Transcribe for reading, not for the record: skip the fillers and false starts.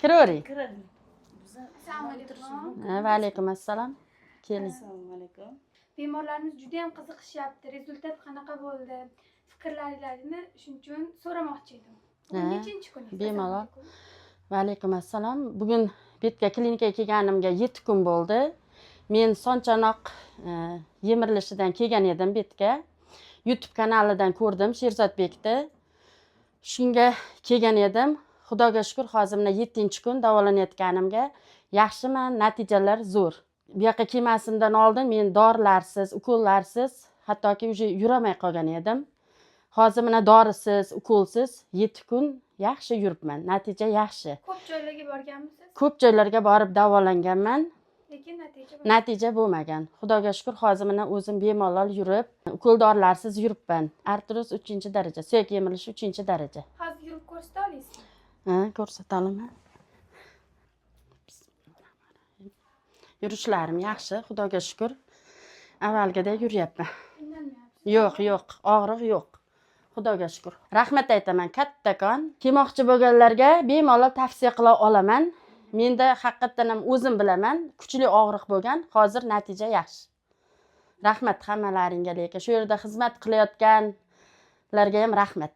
Kiravering. Kiradim. Assalomu alaykum. Va alaykum assalom. Keling. Assalomu alaykum. Bemorlarimiz juda ham qiziqishyapti. Rezultat qanaqa bo'ldi? Fikrlaringizni shuning uchun so'ramoqchi edim. Bugun nechinchi kun? Bemalol. Va alaykum assalom. Bugun Betka klinikaga kelganimga 7 kun bo'ldi. Men sonchanoq yemirilishidan kelgan edim Betga. YouTube kanalidan ko'rdim Sherzodbekni. Shunga kelgan edim. Xudoga shukr, hozir 7-kun davolanayotganimga yaxshiman, natijalar zo'r. Bu yoqqa kelmasimdan oldin men dorilarsiz, ukollarsiz, hattoki uje yuramay qolgan edim. Hozir mana dorisiz, ukolsiz 7 kun yaxshi yuribman. Natija yaxshi. Ko'p joylarga borganmisiz? Ko'p joylarga borib davolanganman. Lekin Natija bo'lmagan. Xudoga shukr, hozir mana o'zim bemalol yurib, ukol dorilarsiz yuribman. Artroz 3-daraja, suyak yemilishi 3-daraja. hozir yurib ko'rsata olasizmi? Ko'rsata olaman. Yurishlarim yaxshi, Xudoga shukr. Avvalgidek yuryapman. Yo'q, og'riq yo'q. Xudoga shukr. Rahmat aytaman kattakon. Kelmoqchi bo'lganlarga bemalol tavsiya qila olaman. Menda haqiqatan ham o'zim bilaman, kuchli og'riq bo'lgan, hozir natija yaxshi. Rahmat hammalaringga, lekin shu yerda xizmat qilayotganlarga ham rahmat.